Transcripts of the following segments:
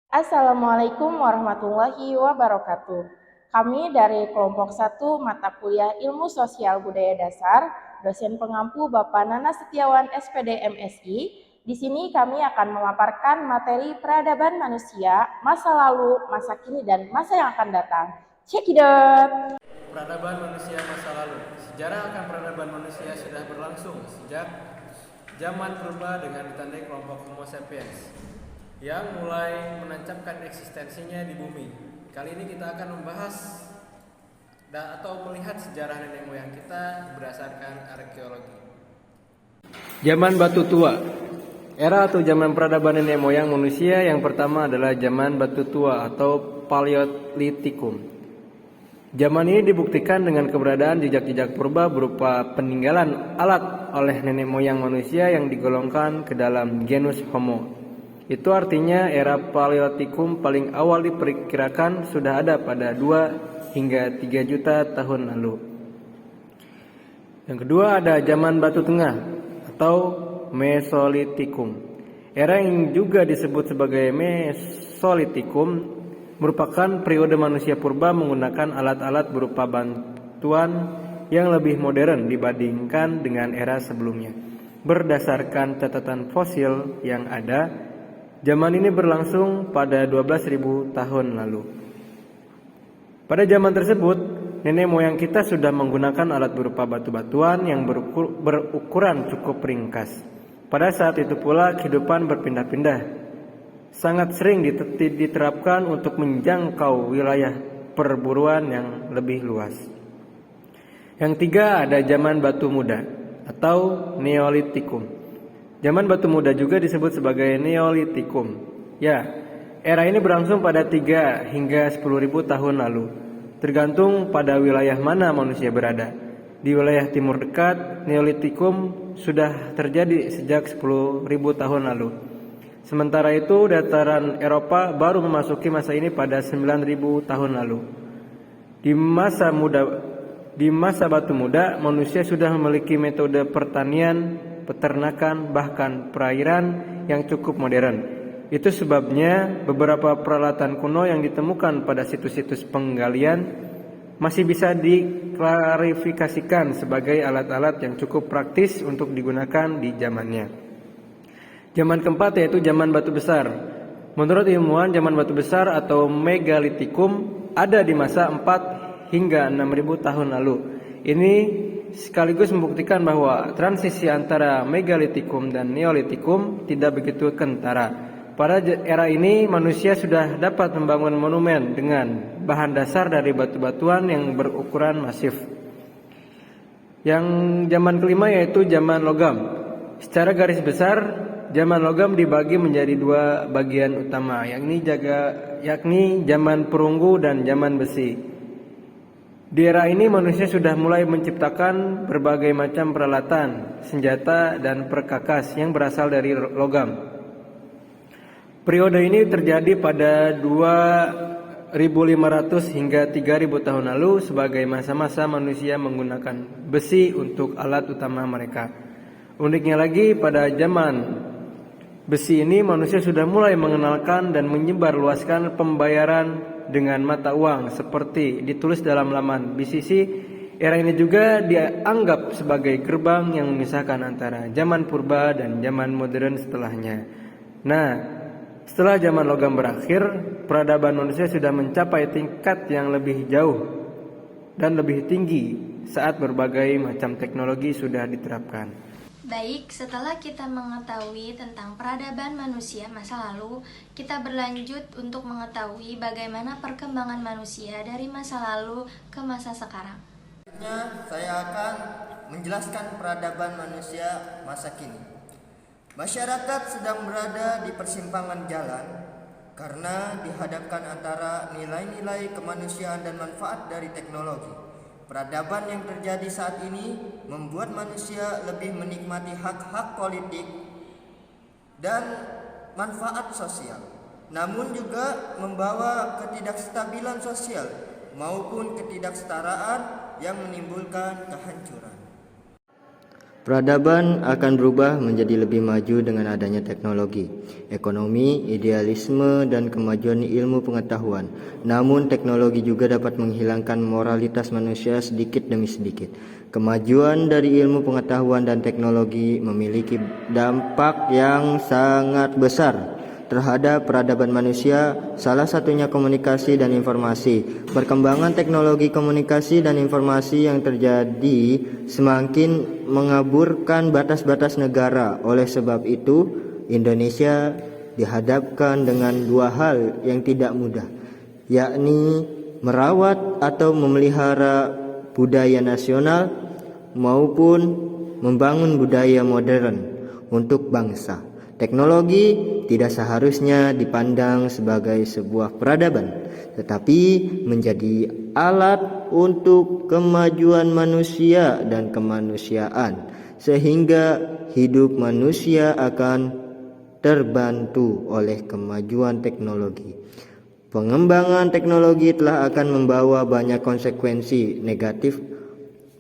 Assalamualaikum warahmatullahi wabarakatuh. Kami dari kelompok 1 mata kuliah Ilmu Sosial Budaya Dasar, dosen pengampu Bapak Nana Setiawan SPD MSI. Di sini kami akan memaparkan materi peradaban manusia, masa lalu, masa kini, dan masa yang akan datang. Check it out! Peradaban manusia masa lalu. Sejarah akan peradaban manusia sudah berlangsung sejak zaman purba dengan ditandai kelompok Homo sapiens yang mulai menancapkan eksistensinya di bumi. Kali ini kita akan membahas atau melihat sejarah nenek moyang kita berdasarkan arkeologi. Zaman batu tua. Era atau zaman peradaban nenek moyang manusia yang pertama adalah zaman batu tua atau Paleolitikum. Zaman ini dibuktikan dengan keberadaan jejak-jejak purba berupa peninggalan alat oleh nenek moyang manusia yang digolongkan ke dalam genus Homo. Itu artinya era Paleolitikum paling awal diperkirakan sudah ada pada 2 hingga 3 juta tahun lalu. Yang kedua ada zaman batu tengah atau Mesolitikum. Era yang juga disebut sebagai Mesolitikum merupakan periode manusia purba menggunakan alat-alat berupa bantuan yang lebih modern dibandingkan dengan era sebelumnya. Berdasarkan catatan fosil yang ada, zaman ini berlangsung pada 12.000 tahun lalu. Pada zaman tersebut, nenek moyang kita sudah menggunakan alat berupa batu-batuan yang berukuran cukup ringkas. Pada saat itu pula kehidupan berpindah-pindah. Sangat sering diterapkan untuk menjangkau wilayah perburuan yang lebih luas. Yang tiga ada zaman batu muda atau Neolitikum. Zaman batu muda juga disebut sebagai Neolitikum. Ya, era ini berlangsung pada 3 hingga 10.000 tahun lalu. Tergantung pada wilayah mana manusia berada. Di wilayah timur dekat, Neolitikum sudah terjadi sejak 10.000 tahun lalu. Sementara itu, dataran Eropa baru memasuki masa ini pada 9.000 tahun lalu. Di masa batu muda, manusia sudah memiliki metode pertanian, peternakan, bahkan perairan yang cukup modern. Itu sebabnya beberapa peralatan kuno yang ditemukan pada situs-situs penggalian masih bisa diklarifikasikan sebagai alat-alat yang cukup praktis untuk digunakan di zamannya. Zaman keempat yaitu zaman batu besar. Menurut ilmuwan, zaman batu besar atau Megalitikum ada di masa 4 hingga 6.000 tahun lalu. Ini sekaligus membuktikan bahwa transisi antara Megalitikum dan Neolitikum tidak begitu kentara. Pada era ini manusia sudah dapat membangun monumen dengan bahan dasar dari batu-batuan yang berukuran masif. Yang zaman kelima yaitu zaman logam. Secara garis besar, zaman logam dibagi menjadi 2 bagian utama, yakni zaman perunggu dan zaman besi. Di era ini manusia sudah mulai menciptakan berbagai macam peralatan, senjata, dan perkakas yang berasal dari logam. Periode ini terjadi pada 2.500 hingga 3.000 tahun lalu sebagai masa-masa manusia menggunakan besi untuk alat utama mereka. Uniknya lagi, pada zaman besi ini manusia sudah mulai mengenalkan dan menyebarluaskan pembayaran dengan mata uang seperti ditulis dalam laman BCC. Era ini juga dianggap sebagai gerbang yang memisahkan antara zaman purba dan zaman modern setelahnya. Nah, setelah zaman logam berakhir, peradaban manusia sudah mencapai tingkat yang lebih jauh dan lebih tinggi saat berbagai macam teknologi sudah diterapkan. Baik, setelah kita mengetahui tentang peradaban manusia masa lalu, kita berlanjut untuk mengetahui bagaimana perkembangan manusia dari masa lalu ke masa sekarang. Selanjutnya, saya akan menjelaskan peradaban manusia masa kini. Masyarakat sedang berada di persimpangan jalan karena dihadapkan antara nilai-nilai kemanusiaan dan manfaat dari teknologi. Peradaban yang terjadi saat ini membuat manusia lebih menikmati hak-hak politik dan manfaat sosial, namun juga membawa ketidakstabilan sosial maupun ketidaksetaraan yang menimbulkan kehancuran. Peradaban akan berubah menjadi lebih maju dengan adanya teknologi, ekonomi, idealisme, dan kemajuan ilmu pengetahuan. Namun, teknologi juga dapat menghilangkan moralitas manusia sedikit demi sedikit. Kemajuan dari ilmu pengetahuan dan teknologi memiliki dampak yang sangat besar terhadap peradaban manusia, salah satunya komunikasi dan informasi. Perkembangan teknologi komunikasi dan informasi yang terjadi semakin mengaburkan batas-batas negara. Oleh sebab itu, Indonesia dihadapkan dengan dua hal yang tidak mudah, yakni merawat atau memelihara budaya nasional maupun membangun budaya modern untuk bangsa. Teknologi tidak seharusnya dipandang sebagai sebuah peradaban, tetapi menjadi alat untuk kemajuan manusia dan kemanusiaan, sehingga hidup manusia akan terbantu oleh kemajuan teknologi. Pengembangan teknologi telah akan membawa banyak konsekuensi negatif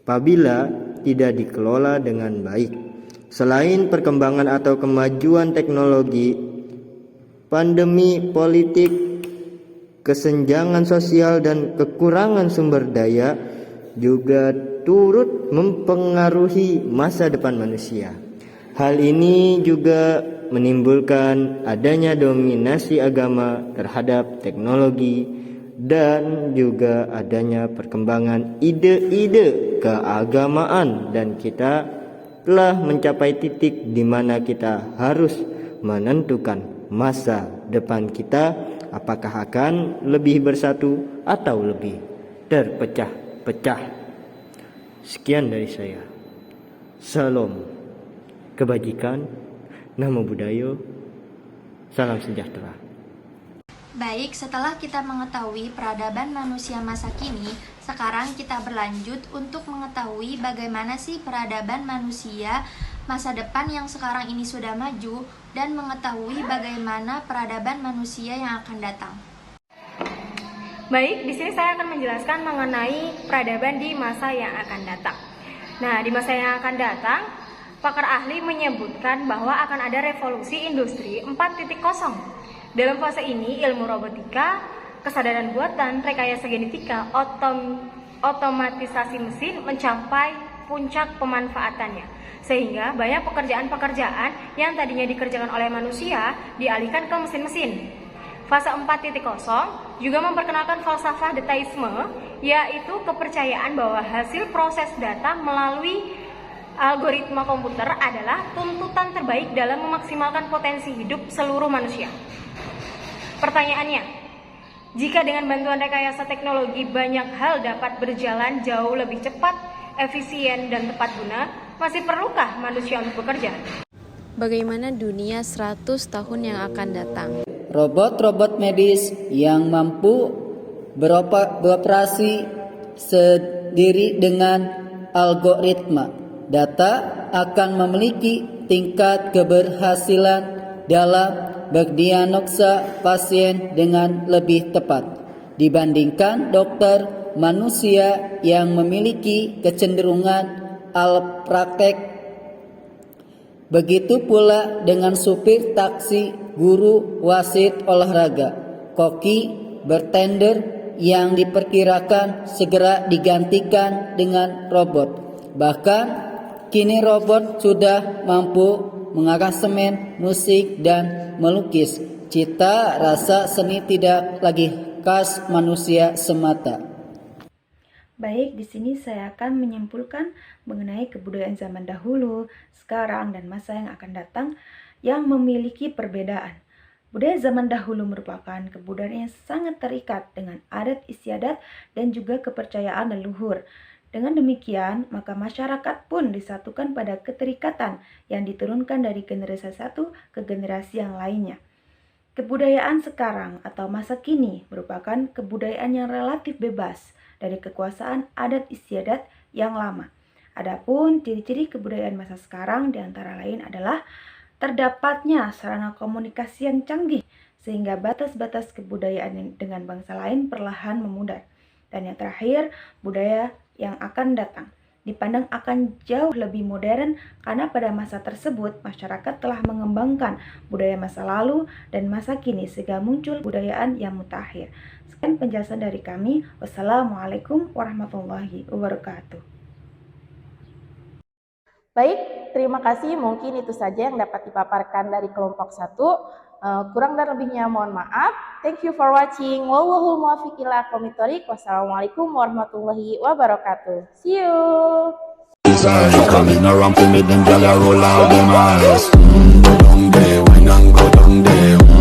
apabila tidak dikelola dengan baik. Selain perkembangan atau kemajuan teknologi, pandemi politik, kesenjangan sosial, dan kekurangan sumber daya juga turut mempengaruhi masa depan manusia. Hal ini juga menimbulkan adanya dominasi agama terhadap teknologi dan juga adanya perkembangan ide-ide keagamaan, dan kita telah mencapai titik di mana kita harus menentukan masa depan kita, apakah akan lebih bersatu atau lebih terpecah-pecah. Sekian dari saya. Salam kebajikan, namo buddhaya, salam sejahtera. Baik, setelah kita mengetahui peradaban manusia masa kini, sekarang kita berlanjut untuk mengetahui bagaimana sih peradaban manusia masa depan yang sekarang ini sudah maju, dan mengetahui bagaimana peradaban manusia yang akan datang. Baik, di sini saya akan menjelaskan mengenai peradaban di masa yang akan datang. Nah, di masa yang akan datang, pakar ahli menyebutkan bahwa akan ada revolusi industri 4.0. Dalam fase ini, ilmu robotika, kesadaran buatan, rekayasa genetika, otomatisasi mesin mencapai puncak pemanfaatannya. Sehingga banyak pekerjaan-pekerjaan yang tadinya dikerjakan oleh manusia dialihkan ke mesin-mesin. Fase 4.0 juga memperkenalkan falsafah detaisme, yaitu kepercayaan bahwa hasil proses data melalui algoritma komputer adalah tuntutan terbaik dalam memaksimalkan potensi hidup seluruh manusia. Pertanyaannya, jika dengan bantuan rekayasa teknologi banyak hal dapat berjalan jauh lebih cepat, efisien, dan tepat guna, masih perlukah manusia untuk bekerja? Bagaimana dunia 100 tahun yang akan datang? Robot-robot medis yang mampu beroperasi sendiri dengan algoritma. Data akan memiliki tingkat keberhasilan dalam berdiagnosa pasien dengan lebih tepat dibandingkan dokter manusia yang memiliki kecenderungan alpraktek. Begitu pula dengan supir taksi, guru, wasit olahraga, koki, bartender yang diperkirakan segera digantikan dengan robot. Bahkan kini robot sudah mampu mengaransemen musik dan melukis. Cita rasa seni tidak lagi khas manusia semata. Baik, di sini saya akan menyimpulkan mengenai kebudayaan zaman dahulu, sekarang, dan masa yang akan datang yang memiliki perbedaan. Budaya zaman dahulu merupakan kebudayaan yang sangat terikat dengan adat istiadat dan juga kepercayaan leluhur. Dengan demikian, maka masyarakat pun disatukan pada keterikatan yang diturunkan dari generasi satu ke generasi yang lainnya. Kebudayaan sekarang atau masa kini merupakan kebudayaan yang relatif bebas dari kekuasaan adat istiadat yang lama. Adapun ciri-ciri kebudayaan masa sekarang diantara lain adalah terdapatnya sarana komunikasi yang canggih sehingga batas-batas kebudayaan dengan bangsa lain perlahan memudar. Dan yang terakhir, budaya yang akan datang. dipandang akan jauh lebih modern karena pada masa tersebut masyarakat telah mengembangkan budaya masa lalu dan masa kini sehingga muncul budayaan yang mutakhir. Sekian penjelasan dari kami. Wassalamualaikum warahmatullahi wabarakatuh. Baik, terima kasih. Mungkin itu saja yang dapat dipaparkan dari kelompok 1. Kurang dan lebihnya mohon maaf. Thank you for watching. Wallahul muwaffiq ila aqwamit thoriq. Wassalamualaikum warahmatullahi wabarakatuh. See you. Coming around to me, them gyal a roll out them eyes. Go down there, wine and go down there.